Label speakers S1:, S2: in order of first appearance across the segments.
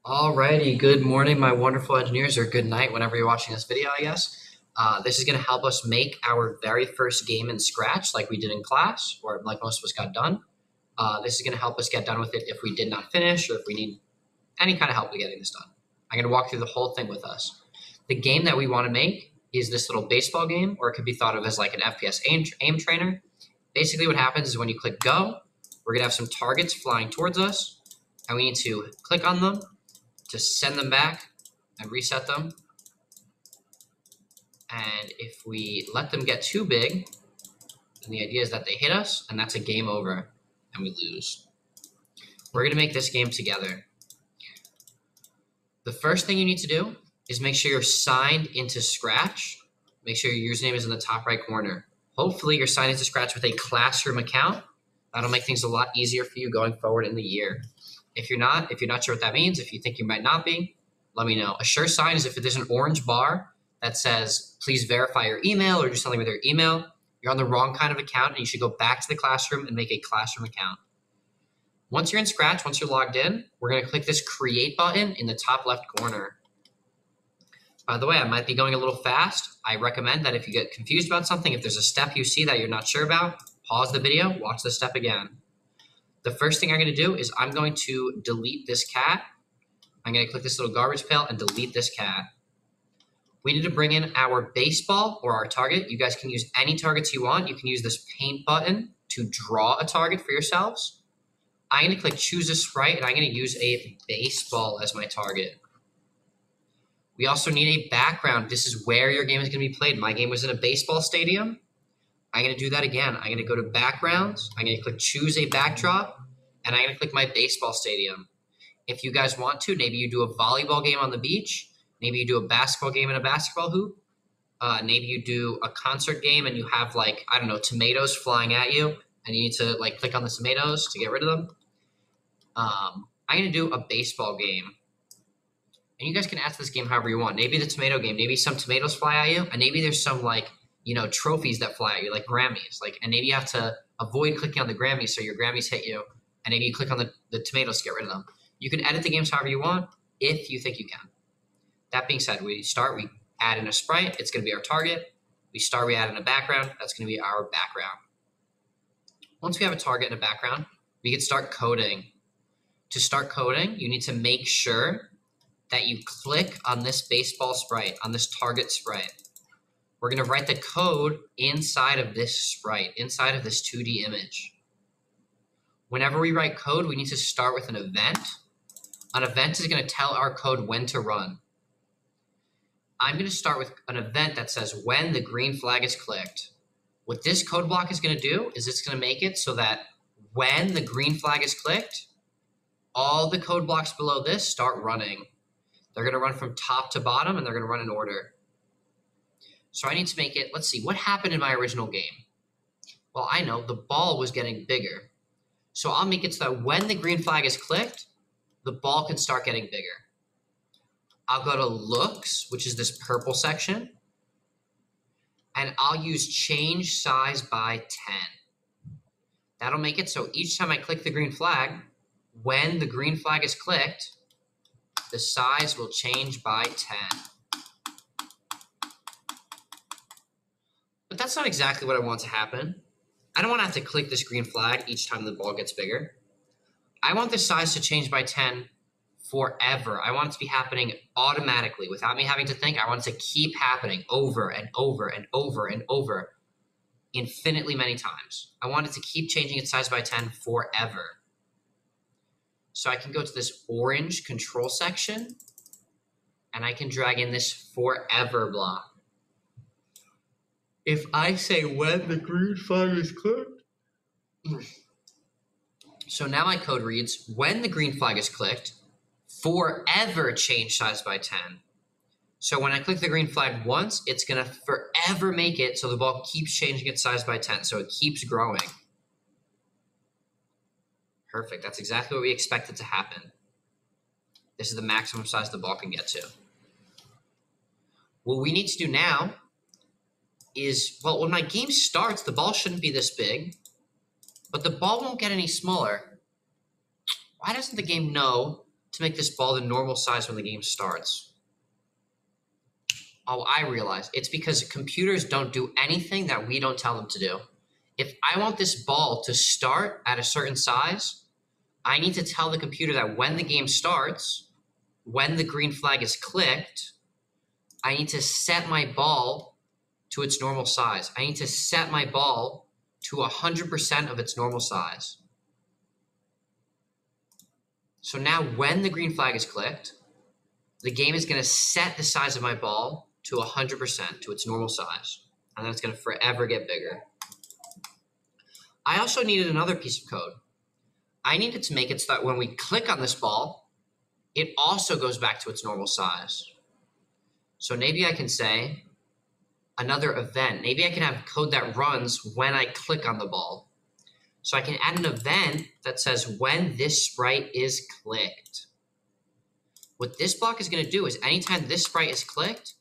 S1: Alrighty, good morning, my wonderful engineers, or good night whenever you're watching this video, I guess. This is going to help us make our very first game in Scratch like we did in class, or like most of us got done. This is going to help us get done with it if we did not finish, or if we need any kind of help with getting this done. I'm going to walk through the whole thing with us. The game that we want to make is this little baseball game, or it could be thought of as like an FPS aim trainer. Basically what happens is when you click go, we're going to have some targets flying towards us, and we need to click on them to send them back and reset them. And if we let them get too big, then the idea is that they hit us, and that's a game over, and we lose. We're going to make this game together. The first thing you need to do is make sure you're signed into Scratch. Make sure your username is in the top right corner. Hopefully you're signed into Scratch with a classroom account. That'll make things a lot easier for you going forward in the year. If you're not sure what that means, if you think you might not be, let me know. A sure sign is if there's an orange bar that says, please verify your email or do something with your email, you're on the wrong kind of account and you should go back to the classroom and make a classroom account. Once you're in Scratch, once you're logged in, we're going to click this create button in the top left corner. By the way, I might be going a little fast. I recommend that if you get confused about something, if there's a step you see that you're not sure about, pause the video, watch the step again. The first thing I'm going to do is I'm going to delete this cat. I'm going to click this little garbage pail and delete this cat. We need to bring in our baseball or our target. You guys can use any targets you want. You can use this paint button to draw a target for yourselves. I'm going to click choose a sprite and I'm going to use a baseball as my target. We also need a background. This is where your game is going to be played. My game was in a baseball stadium. I'm going to do that again. I'm going to go to backgrounds. I'm going to click choose a backdrop, and I'm going to click my baseball stadium. If you guys want to, maybe you do a volleyball game on the beach. Maybe you do a basketball game in a basketball hoop. Maybe you do a concert game and you have like, I don't know, tomatoes flying at you, and you need to like click on the tomatoes to get rid of them. I'm going to do a baseball game. And you guys can add to this game however you want. Maybe the tomato game, maybe some tomatoes fly at you, and maybe there's some like, you know, trophies that fly at you, like Grammys. And maybe you have to avoid clicking on the Grammys so your Grammys hit you, and maybe you click on the tomatoes to get rid of them. You can edit the games however you want if you think you can. That being said, we add in a sprite, it's going to be our target. We add in a background, that's going to be our background. Once we have a target and a background, we can start coding. To start coding, you need to make sure that you click on this baseball sprite, on this target sprite. We're going to write the code inside of this sprite, inside of this 2D image. Whenever we write code, we need to start with an event. An event is going to tell our code when to run. I'm going to start with an event that says when the green flag is clicked. What this code block is going to do is it's going to make it so that when the green flag is clicked, all the code blocks below this start running. They're going to run from top to bottom, and they're going to run in order. So I need to make it, let's see, what happened in my original game? Well, I know the ball was getting bigger. So I'll make it so that when the green flag is clicked, the ball can start getting bigger. I'll go to looks, which is this purple section, and I'll use change size by 10. That'll make it so each time I click the green flag, when the green flag is clicked, the size will change by 10. But that's not exactly what I want to happen. I don't want to have to click this green flag each time the ball gets bigger. I want the size to change by 10 forever. I want it to be happening automatically without me having to think. I want it to keep happening over and over and over and over infinitely many times. I want it to keep changing its size by 10 forever. So I can go to this orange control section, and I can drag in this forever block. If I say when the green flag is clicked, so now my code reads, when the green flag is clicked, forever change size by 10. So when I click the green flag once, it's going to forever make it so the ball keeps changing its size by 10, so it keeps growing. Perfect. That's exactly what we expected to happen. This is the maximum size the ball can get to. What we need to do now is, well, when my game starts, the ball shouldn't be this big, but the ball won't get any smaller. Why doesn't the game know to make this ball the normal size when the game starts? Oh, I realize. It's because computers don't do anything that we don't tell them to do. If I want this ball to start at a certain size, I need to tell the computer that when the game starts, when the green flag is clicked, I need to set my ball to its normal size. I need to set my ball to 100% of its normal size. So now when the green flag is clicked, the game is going to set the size of my ball to 100% to its normal size. And then it's going to forever get bigger. I also needed another piece of code. I needed to make it so that when we click on this ball, it also goes back to its normal size. So maybe I can say another event. Maybe I can have code that runs when I click on the ball. So I can add an event that says when this sprite is clicked. What this block is going to do is anytime this sprite is clicked,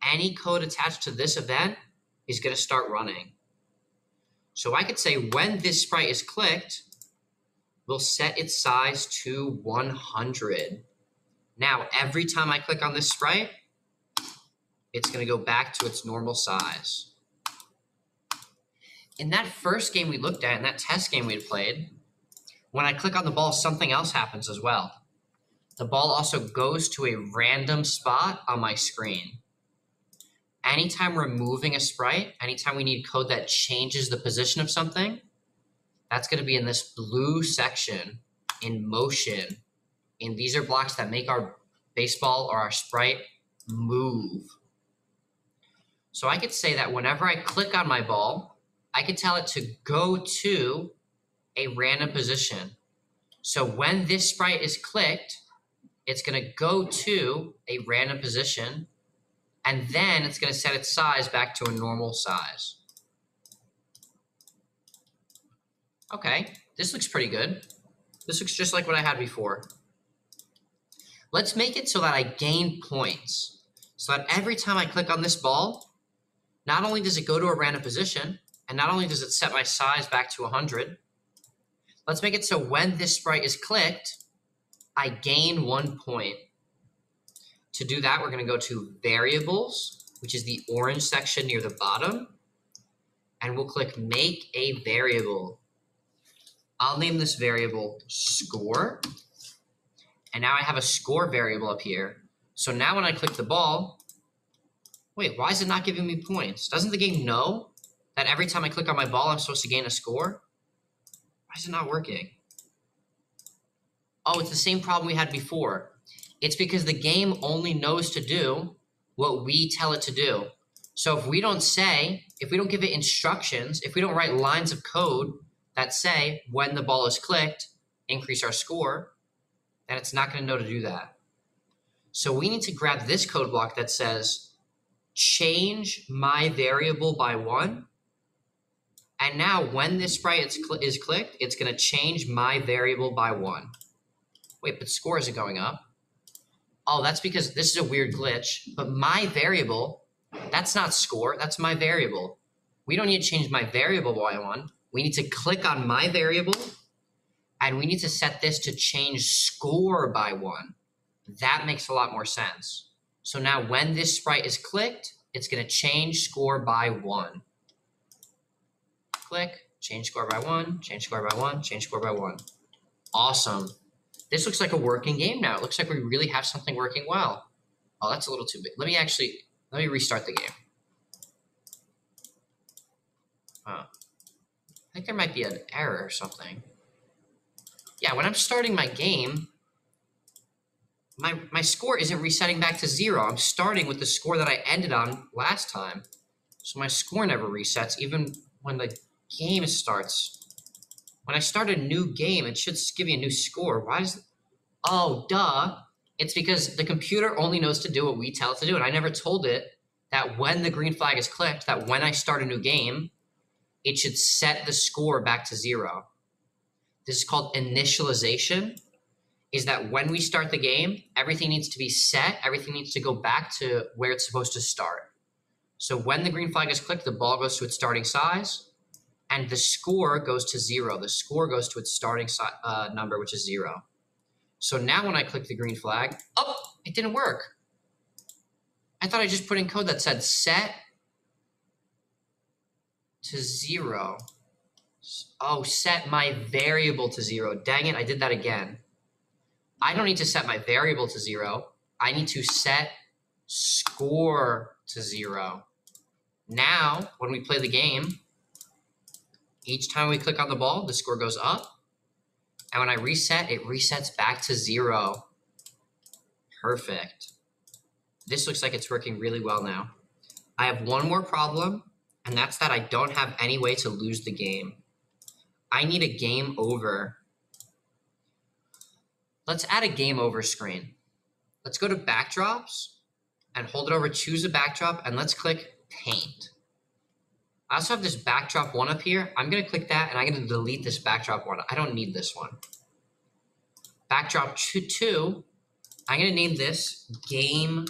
S1: any code attached to this event is going to start running. So I could say when this sprite is clicked, we'll set its size to 100. Now, every time I click on this sprite, it's going to go back to its normal size. In that first game we looked at, in that test game we had played, when I click on the ball, something else happens as well. The ball also goes to a random spot on my screen. Anytime we're moving a sprite, anytime we need code that changes the position of something, that's going to be in this blue section in motion. And these are blocks that make our baseball or our sprite move. So I could say that whenever I click on my ball, I could tell it to go to a random position. So when this sprite is clicked, it's going to go to a random position, and then it's going to set its size back to a normal size. Okay, this looks pretty good. This looks just like what I had before. Let's make it so that I gain points. So that every time I click on this ball, not only does it go to a random position, and not only does it set my size back to 100, let's make it so when this sprite is clicked, I gain 1 point. To do that, we're going to go to Variables, which is the orange section near the bottom, and we'll click Make a Variable. I'll name this variable Score, and now I have a score variable up here. So now when I click the ball, wait, why is it not giving me points? Doesn't the game know that every time I click on my ball, I'm supposed to gain a score? Why is it not working? Oh, it's the same problem we had before. It's because the game only knows to do what we tell it to do. So if we don't give it instructions, if we don't write lines of code that say when the ball is clicked, increase our score, then it's not going to know to do that. So we need to grab this code block that says change my variable by 1. And now when this sprite is clicked, it's going to change my variable by 1. Wait, but score isn't going up. Oh, that's because this is a weird glitch. But my variable, that's not score. That's my variable. We don't need to change my variable by 1. We need to click on my variable, and we need to set this to change score by 1. That makes a lot more sense. So now when this sprite is clicked, it's going to change score by 1. Click, change score by 1, change score by 1, change score by 1. Awesome. This looks like a working game now. It looks like we really have something working well. Oh, that's a little too big. Let me restart the game. Oh. I think there might be an error or something. Yeah, when I'm starting my game, my score isn't resetting back to 0. I'm starting with the score that I ended on last time. So my score never resets, even when the game starts. When I start a new game, it should give me a new score. Why is it? Oh, duh. It's because the computer only knows to do what we tell it to do. And I never told it that when the green flag is clicked, that when I start a new game, it should set the score back to 0. This is called initialization, is that when we start the game, everything needs to be set. Everything needs to go back to where it's supposed to start. So when the green flag is clicked, the ball goes to its starting size, and the score goes to 0. The score goes to its starting number, which is 0. So now when I click the green flag, oh, it didn't work. I thought I just put in code that said set to 0. Oh, set my variable to 0. Dang it, I did that again. I don't need to set my variable to 0. I need to set score to 0. Now, when we play the game, each time we click on the ball, the score goes up. And when I reset, it resets back to 0. Perfect. This looks like it's working really well now. I have one more problem, and that's that I don't have any way to lose the game. I need a game over. Let's add a game over screen. Let's go to backdrops and hold it over, choose a backdrop, and let's click paint. I also have this backdrop 1 up here. I'm gonna click that and I'm gonna delete this backdrop 1. I don't need this one. Backdrop 2, I'm gonna name this game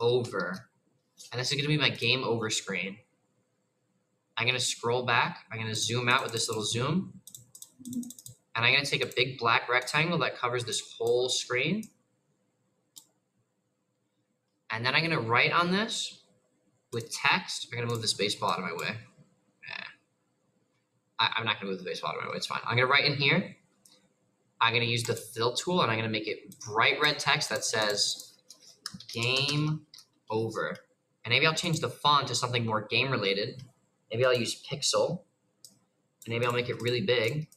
S1: over. And this is gonna be my game over screen. I'm gonna scroll back. I'm gonna zoom out with this little zoom. And I'm gonna take a big black rectangle that covers this whole screen. And then I'm gonna write on this with text. I'm gonna move this baseball out of my way. I'm not gonna move the baseball out of my way, it's fine. I'm gonna write in here. I'm gonna use the fill tool and I'm gonna make it bright red text that says game over. And maybe I'll change the font to something more game related. Maybe I'll use pixel. And maybe I'll make it really big.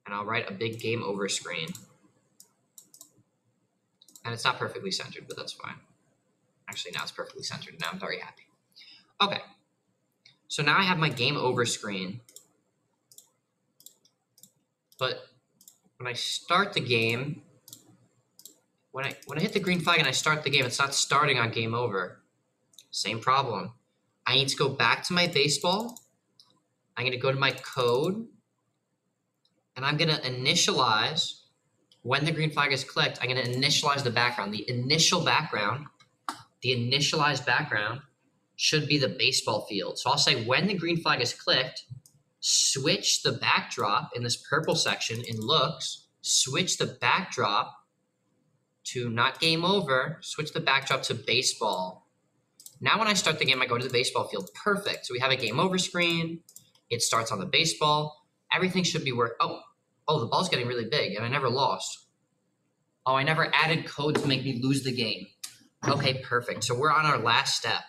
S1: And I'll write a big game over screen. And it's not perfectly centered, but that's fine. Actually, now it's perfectly centered. Now I'm very happy. Okay. So now I have my game over screen. But when I start the game, when I hit the green flag and I start the game, it's not starting on game over. Same problem. I need to go back to my baseball. I'm going to go to my code. And I'm going to initialize, when the green flag is clicked, I'm going to initialize the background. The initialized background should be the baseball field. So I'll say when the green flag is clicked, switch the backdrop in this purple section in looks, switch the backdrop to not game over, switch the backdrop to baseball. Now when I start the game, I go to the baseball field. Perfect. So we have a game over screen. It starts on the baseball. Everything should be working. Oh, the ball's getting really big and I never lost. Oh, I never added code to make me lose the game. Okay, perfect. So we're on our last step.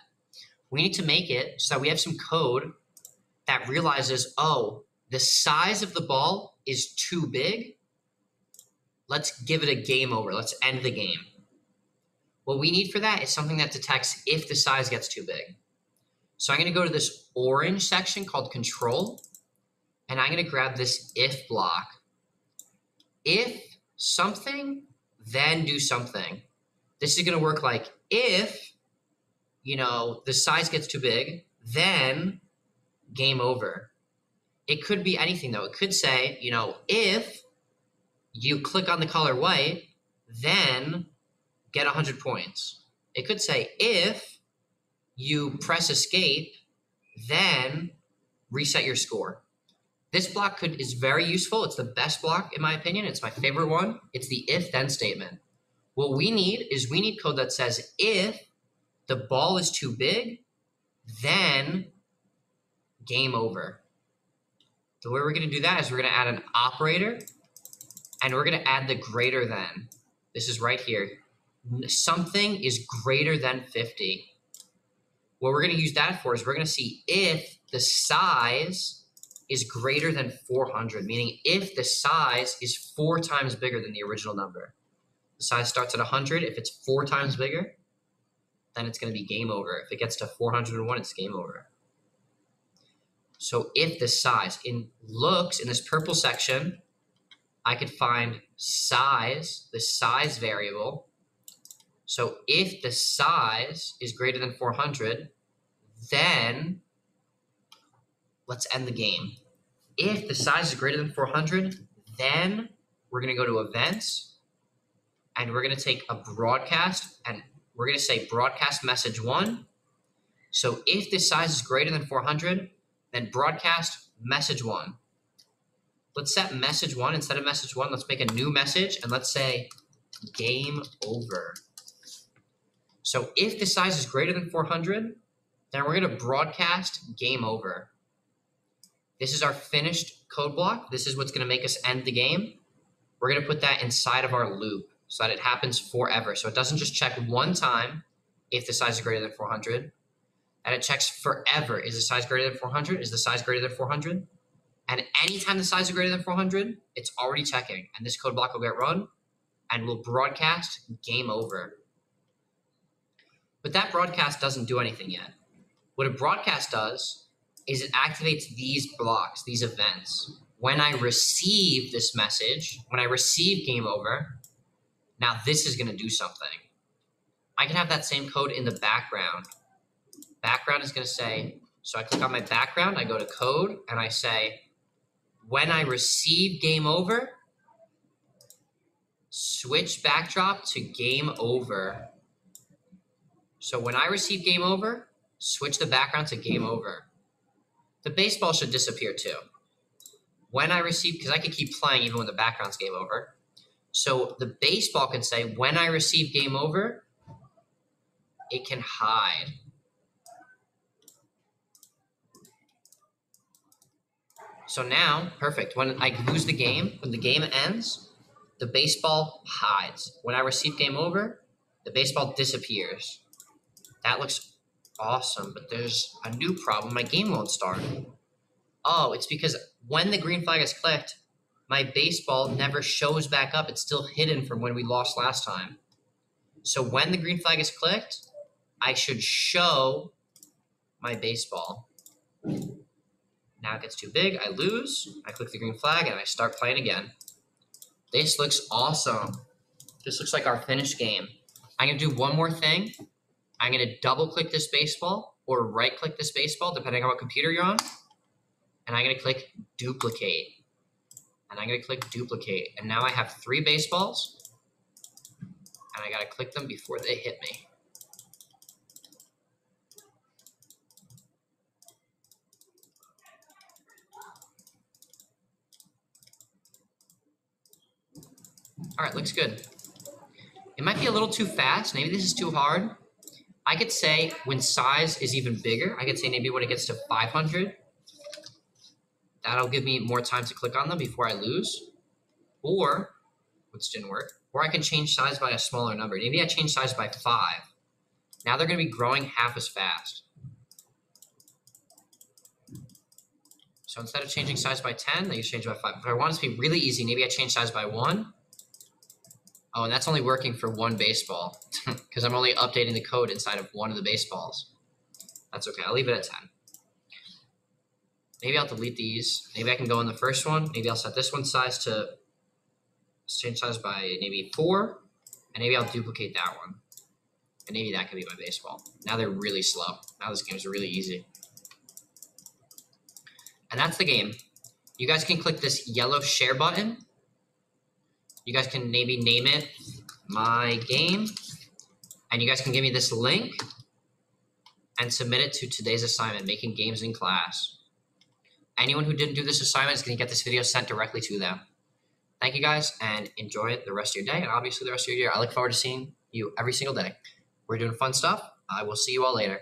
S1: We need to make it so that we have some code that realizes, oh, the size of the ball is too big. Let's give it a game over. Let's end the game. What we need for that is something that detects if the size gets too big. So I'm going to go to this orange section called control, and I'm going to grab this if block. If something, then do something. This is going to work like if, the size gets too big, then game over. It could be anything though. It could say, if you click on the color white, then get 100 points. It could say if you press escape, then reset your score. This block is very useful. It's the best block in my opinion. It's my favorite one. It's the if-then statement. What we need is code that says if the ball is too big, then game over. The way we're going to do that is we're going to add an operator, and we're going to add the greater than. This is right here. Something is greater than 50. What we're going to use that for is we're going to see if the size is greater than 400, meaning if the size is 4 times bigger than the original number. The size starts at 100. If it's 4 times bigger, then it's going to be game over. If it gets to 401, it's game over. So if the size, in looks, in this purple section, I could find size, the size variable. So if the size is greater than 400, then let's end the game. If the size is greater than 400, then we're going to go to events, and we're going to take a broadcast, and we're going to say broadcast message 1. So if the size is greater than 400, then broadcast message 1. Let's set message 1. Instead of message 1, let's make a new message, and let's say game over. So if the size is greater than 400, then we're going to broadcast game over. This is our finished code block. This is what's going to make us end the game. We're going to put that inside of our loop so that it happens forever. So it doesn't just check one time if the size is greater than 400, and it checks forever. Is the size greater than 400? Is the size greater than 400? And anytime the size is greater than 400, it's already checking. And this code block will get run, and we'll broadcast game over. But that broadcast doesn't do anything yet. What a broadcast does is it activates these blocks, these events. When I receive this message, when I receive game over, now this is going to do something. I can have that same code in the background. Background is going to say, so I click on my background, I go to code, and I say, when I receive game over, switch backdrop to game over. So when I receive game over, switch the background to game over. The baseball should disappear too. When I receive, because I can keep playing even when the background's game over. So the baseball can say, when I receive game over, it can hide. So now, perfect. When I lose the game, when the game ends, the baseball hides. When I receive game over, the baseball disappears. That looks awesome, but there's a new problem. My game won't start. Oh, it's because when the green flag is clicked, my baseball never shows back up. It's still hidden from when we lost last time. So when the green flag is clicked, I should show my baseball. Now it gets too big. I lose. I click the green flag, and I start playing again. This looks awesome. This looks like our finished game. I'm going to do one more thing. I'm going to double-click this baseball or right-click this baseball, depending on what computer you're on. And I'm going to click duplicate. And I'm going to click duplicate. And now I have 3 baseballs. And I got to click them before they hit me. All right, looks good. It might be a little too fast. Maybe this is too hard. I could say when size is even bigger, I could say maybe when it gets to 500, that'll give me more time to click on them before I lose. Or, which didn't work, or I can change size by a smaller number. Maybe I change size by 5. Now they're going to be growing half as fast. So instead of changing size by 10, they change by 5. If I want it to be really easy, maybe I change size by 1. Oh, and that's only working for 1 baseball because I'm only updating the code inside of 1 of the baseballs. That's okay. I'll leave it at 10. Maybe I'll delete these. Maybe I can go in the first one. Maybe I'll set this one size to change size by maybe 4. And maybe I'll duplicate that one. And maybe that could be my baseball. Now they're really slow. Now this game is really easy. And that's the game. You guys can click this yellow share button. You guys can maybe name it my game. And you guys can give me this link and submit it to today's assignment, making games in class. Anyone who didn't do this assignment is going to get this video sent directly to them. Thank you guys, and enjoy the rest of your day and obviously the rest of your year. I look forward to seeing you every single day. We're doing fun stuff. I will see you all later.